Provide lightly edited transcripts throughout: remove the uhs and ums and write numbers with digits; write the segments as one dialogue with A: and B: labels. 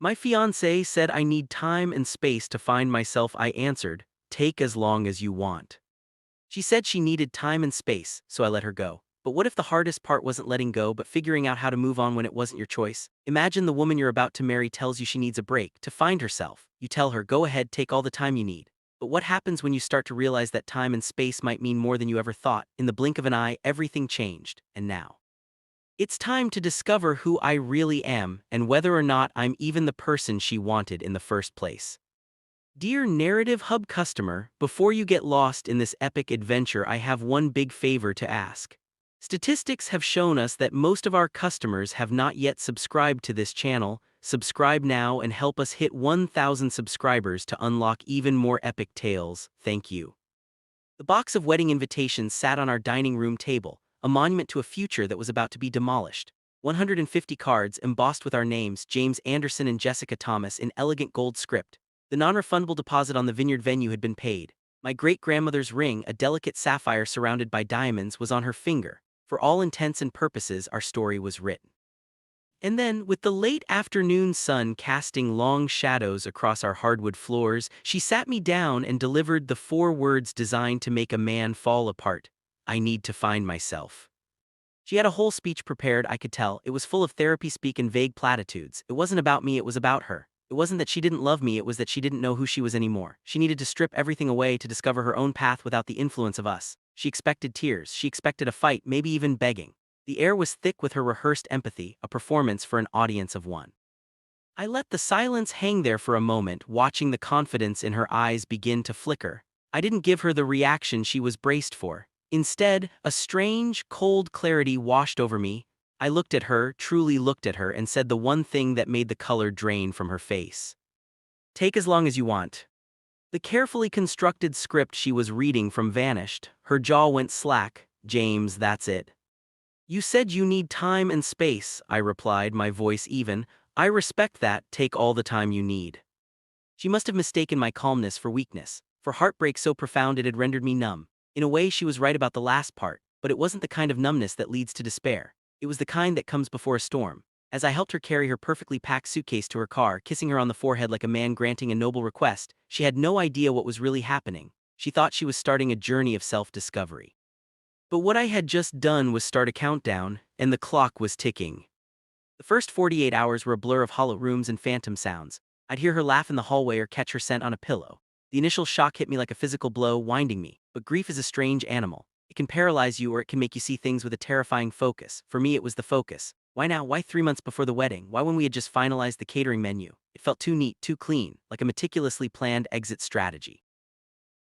A: My fiancée said I need time and space to find myself. I answered, take as long as you want. She said she needed time and space, so I let her go. But what if the hardest part wasn't letting go but figuring out how to move on when it wasn't your choice? Imagine the woman you're about to marry tells you she needs a break to find herself. You tell her, go ahead, take all the time you need. But what happens when you start to realize that time and space might mean more than you ever thought? In the blink of an eye, everything changed, and now it's time to discover who I really am and whether or not I'm even the person she wanted in the first place. Dear Narrative Hub customer, before you get lost in this epic adventure, I have one big favor to ask. Statistics have shown us that most of our customers have not yet subscribed to this channel. Subscribe now and help us hit 1,000 subscribers to unlock even more epic tales. Thank you. The box of wedding invitations sat on our dining room table, a monument to a future that was about to be demolished. 150 cards embossed with our names, James Anderson and Jessica Thomas, in elegant gold script. The non-refundable deposit on the vineyard venue had been paid. My great-grandmother's ring, a delicate sapphire surrounded by diamonds, was on her finger. For all intents and purposes, our story was written. And then, with the late afternoon sun casting long shadows across our hardwood floors, she sat me down and delivered the 4 words designed to make a man fall apart. I need to find myself. She had a whole speech prepared, I could tell. It was full of therapy speak and vague platitudes. It wasn't about me, it was about her. It wasn't that she didn't love me, it was that she didn't know who she was anymore. She needed to strip everything away to discover her own path without the influence of us. She expected tears, she expected a fight, maybe even begging. The air was thick with her rehearsed empathy, a performance for an audience of one. I let the silence hang there for a moment, watching the confidence in her eyes begin to flicker. I didn't give her the reaction she was braced for. Instead, a strange, cold clarity washed over me. I looked at her, truly looked at her, and said the one thing that made the color drain from her face. Take as long as you want. The carefully constructed script she was reading from vanished. Her jaw went slack. James, that's it. You said you need time and space, I replied, my voice even. I respect that, take all the time you need. She must have mistaken my calmness for weakness, for heartbreak so profound it had rendered me numb. In a way, she was right about the last part, but it wasn't the kind of numbness that leads to despair. It was the kind that comes before a storm. As I helped her carry her perfectly packed suitcase to her car, kissing her on the forehead like a man granting a noble request, she had no idea what was really happening. She thought she was starting a journey of self-discovery. But what I had just done was start a countdown, and the clock was ticking. The first 48 hours were a blur of hollow rooms and phantom sounds. I'd hear her laugh in the hallway or catch her scent on a pillow. The initial shock hit me like a physical blow, winding me. But grief is a strange animal. It can paralyze you or it can make you see things with a terrifying focus. For me, it was the focus. Why now? Why 3 months before the wedding? Why when we had just finalized the catering menu? It felt too neat, too clean, like a meticulously planned exit strategy.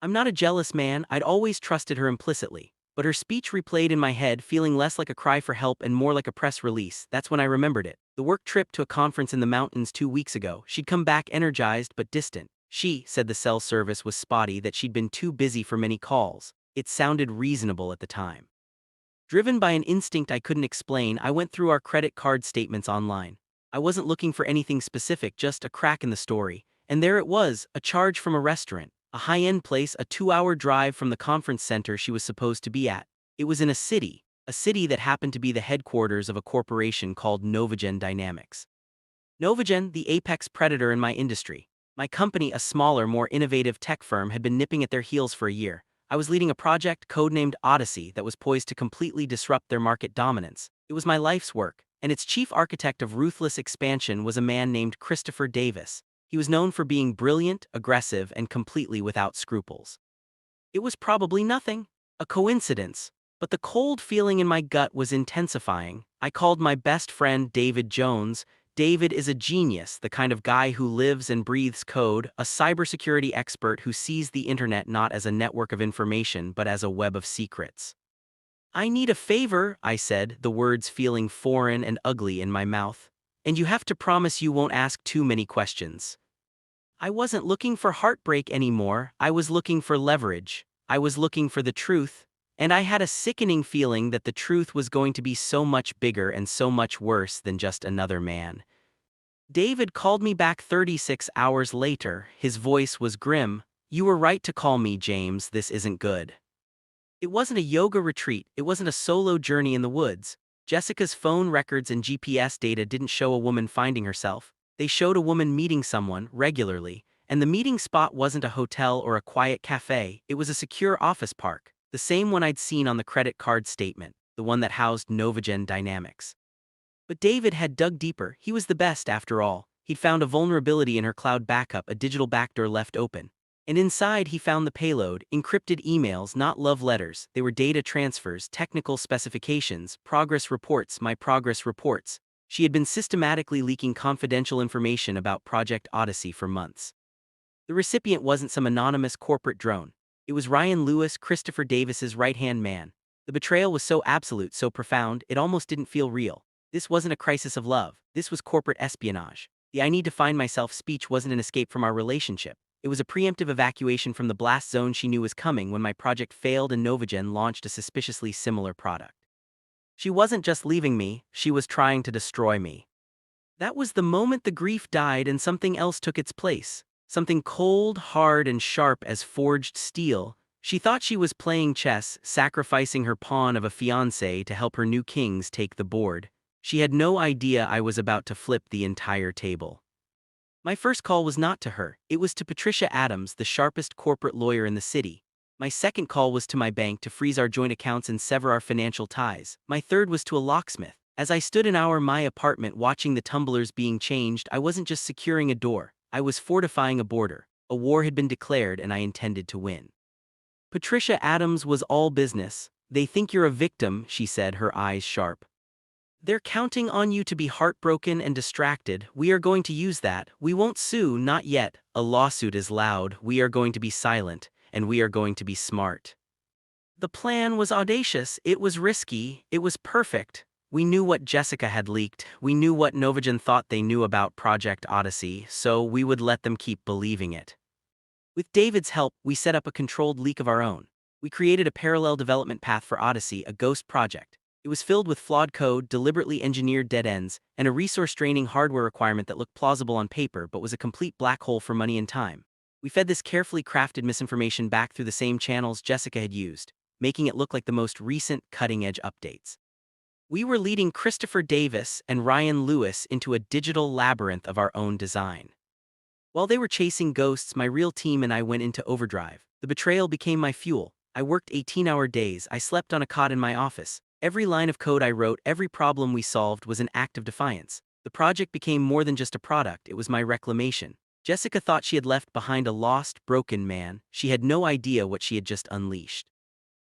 A: I'm not a jealous man, I'd always trusted her implicitly. But her speech replayed in my head, feeling less like a cry for help and more like a press release. That's when I remembered it. The work trip to a conference in the mountains 2 weeks ago. She'd come back energized but distant. She said the cell service was spotty, that she'd been too busy for many calls. It sounded reasonable at the time. Driven by an instinct I couldn't explain, I went through our credit card statements online. I wasn't looking for anything specific, just a crack in the story. And there it was, a charge from a restaurant. A high-end place, a 2-hour drive from the conference center she was supposed to be at. It was in a city that happened to be the headquarters of a corporation called Novagen Dynamics. Novagen, the apex predator in my industry. My company, a smaller, more innovative tech firm, had been nipping at their heels for a year. I was leading a project codenamed Odyssey that was poised to completely disrupt their market dominance. It was my life's work, and its chief architect of ruthless expansion was a man named Christopher Davis. He was known for being brilliant, aggressive, and completely without scruples. It was probably nothing, a coincidence, but the cold feeling in my gut was intensifying. I called my best friend David Jones. David is a genius, the kind of guy who lives and breathes code, a cybersecurity expert who sees the internet not as a network of information but as a web of secrets. I need a favor, I said, the words feeling foreign and ugly in my mouth. And you have to promise you won't ask too many questions. I wasn't looking for heartbreak anymore, I was looking for leverage. I was looking for the truth, and I had a sickening feeling that the truth was going to be so much bigger and so much worse than just another man. David called me back 36 hours later, his voice was grim. You were right to call me, James, this isn't good. It wasn't a yoga retreat, it wasn't a solo journey in the woods. Jessica's phone records and GPS data didn't show a woman finding herself. They showed a woman meeting someone regularly, and the meeting spot wasn't a hotel or a quiet cafe, it was a secure office park, the same one I'd seen on the credit card statement, the one that housed Novagen Dynamics. But David had dug deeper. He was the best after all. He'd found a vulnerability in her cloud backup, a digital backdoor left open. And inside he found the payload, encrypted emails, not love letters. They were data transfers, technical specifications, progress reports, my progress reports. She had been systematically leaking confidential information about Project Odyssey for months. The recipient wasn't some anonymous corporate drone. It was Ryan Lewis, Christopher Davis's right-hand man. The betrayal was so absolute, so profound, it almost didn't feel real. This wasn't a crisis of love. This was corporate espionage. The "I need to find myself" speech wasn't an escape from our relationship. It was a preemptive evacuation from the blast zone she knew was coming when my project failed and Novagen launched a suspiciously similar product. She wasn't just leaving me, she was trying to destroy me. That was the moment the grief died and something else took its place. Something cold, hard, and sharp as forged steel. She thought she was playing chess, sacrificing her pawn of a fiancé to help her new kings take the board. She had no idea I was about to flip the entire table. My first call was not to her, it was to Patricia Adams, the sharpest corporate lawyer in the city. My second call was to my bank to freeze our joint accounts and sever our financial ties. My third was to a locksmith. As I stood in my apartment watching the tumblers being changed, I wasn't just securing a door, I was fortifying a border. A war had been declared and I intended to win. Patricia Adams was all business. "They think you're a victim," she said, her eyes sharp. "They're counting on you to be heartbroken and distracted. We are going to use that. We won't sue, not yet. A lawsuit is loud. We are going to be silent, and we are going to be smart." The plan was audacious, it was risky, it was perfect. We knew what Jessica had leaked, we knew what Novagen thought they knew about Project Odyssey, so we would let them keep believing it. With David's help, we set up a controlled leak of our own. We created a parallel development path for Odyssey, a ghost project. It was filled with flawed code, deliberately engineered dead ends, and a resource-draining hardware requirement that looked plausible on paper but was a complete black hole for money and time. We fed this carefully crafted misinformation back through the same channels Jessica had used, making it look like the most recent cutting-edge updates. We were leading Christopher Davis and Ryan Lewis into a digital labyrinth of our own design. While they were chasing ghosts, my real team and I went into overdrive. The betrayal became my fuel. I worked 18-hour days, I slept on a cot in my office. Every line of code I wrote, every problem we solved was an act of defiance. The project became more than just a product, it was my reclamation. Jessica thought she had left behind a lost, broken man. She had no idea what she had just unleashed.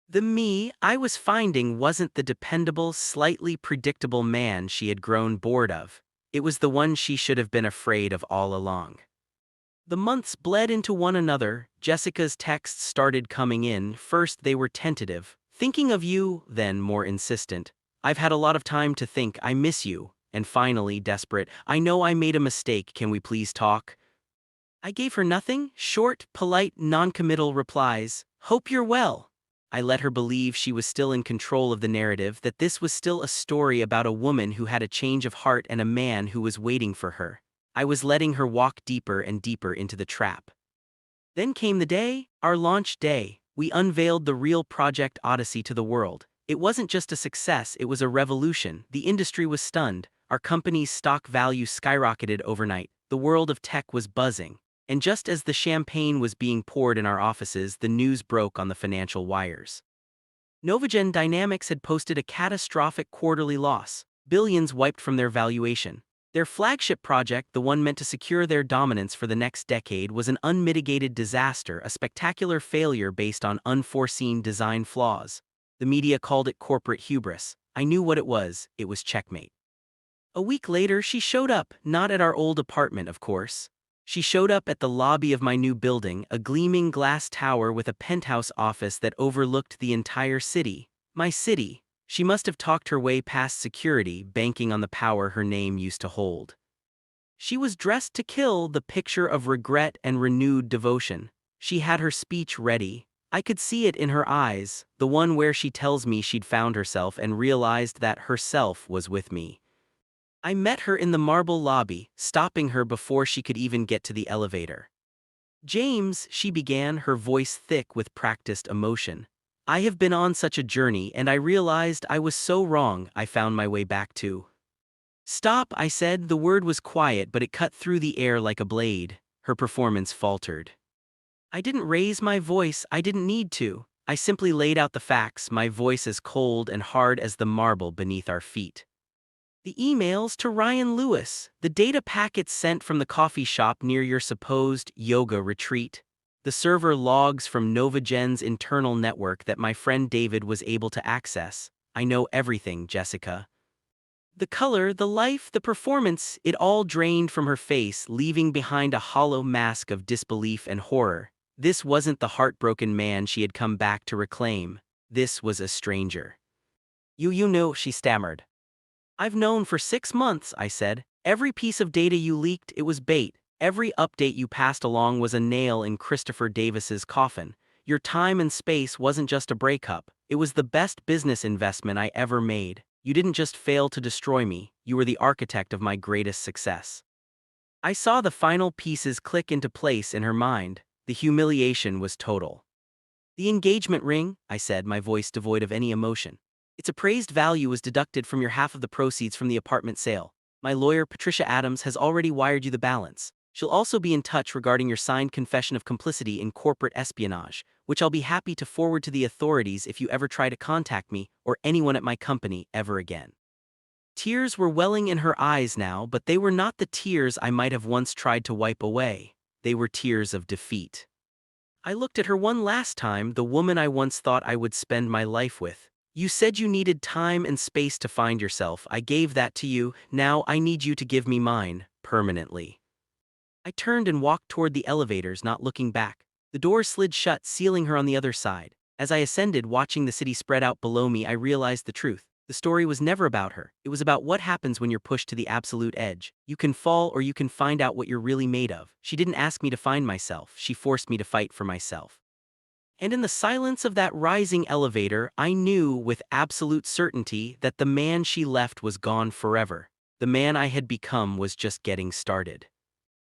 A: The me I was finding wasn't the dependable, slightly predictable man she had grown bored of. It was the one she should have been afraid of all along. The months bled into one another. Jessica's texts started coming in. First they were tentative. "Thinking of you," then more insistent. "I've had a lot of time to think, I miss you." And finally, desperate, "I know I made a mistake, can we please talk?" I gave her nothing, short, polite, non-committal replies. "Hope you're well." I let her believe she was still in control of the narrative, that this was still a story about a woman who had a change of heart and a man who was waiting for her. I was letting her walk deeper and deeper into the trap. Then came the day, our launch day. We unveiled the real Project Odyssey to the world. It wasn't just a success, it was a revolution. The industry was stunned. Our company's stock value skyrocketed overnight. The world of tech was buzzing. And just as the champagne was being poured in our offices, the news broke on the financial wires. Novagen Dynamics had posted a catastrophic quarterly loss, billions wiped from their valuation. Their flagship project, the one meant to secure their dominance for the next decade, was an unmitigated disaster, a spectacular failure based on unforeseen design flaws. The media called it corporate hubris. I knew what it was checkmate. A week later, she showed up, not at our old apartment, of course. She showed up at the lobby of my new building, a gleaming glass tower with a penthouse office that overlooked the entire city. My city. She must have talked her way past security, banking on the power her name used to hold. She was dressed to kill, the picture of regret and renewed devotion. She had her speech ready. I could see it in her eyes, the one where she tells me she'd found herself and realized that herself was with me. I met her in the marble lobby, stopping her before she could even get to the elevator. "James," she began, her voice thick with practiced emotion. "I have been on such a journey and I realized I was so wrong. I found my way back to Stop, I said. The word was quiet, but it cut through the air like a blade. Her performance faltered. I didn't raise my voice, I didn't need to. I simply laid out the facts, my voice as cold and hard as the marble beneath our feet. The emails to Ryan Lewis, the data packets sent from the coffee shop near your supposed yoga retreat, the server logs from NovaGen's internal network that my friend David was able to access. I know everything, Jessica. The color, the life, the performance, it all drained from her face, leaving behind a hollow mask of disbelief and horror. This wasn't the heartbroken man she had come back to reclaim. This was a stranger. You knew, she stammered. I've known for 6 months, I said. Every piece of data you leaked, it was bait. Every update you passed along was a nail in Christopher Davis's coffin. Your time and space wasn't just a breakup. It was the best business investment I ever made. You didn't just fail to destroy me, you were the architect of my greatest success. I saw the final pieces click into place in her mind. The humiliation was total. The engagement ring, I said, my voice devoid of any emotion. Its appraised value was deducted from your half of the proceeds from the apartment sale. My lawyer, Patricia Adams, has already wired you the balance. She'll also be in touch regarding your signed confession of complicity in corporate espionage, which I'll be happy to forward to the authorities if you ever try to contact me or anyone at my company ever again. Tears were welling in her eyes now, but they were not the tears I might have once tried to wipe away. They were tears of defeat. I looked at her one last time, the woman I once thought I would spend my life with. You said you needed time and space to find yourself. I gave that to you. Now I need you to give me mine, permanently. I turned and walked toward the elevators, not looking back. The doors slid shut, sealing her on the other side. As I ascended, watching the city spread out below me, I realized the truth. The story was never about her. It was about what happens when you're pushed to the absolute edge. You can fall or you can find out what you're really made of. She didn't ask me to find myself. She forced me to fight for myself. And in the silence of that rising elevator, I knew with absolute certainty that the man she left was gone forever. The man I had become was just getting started.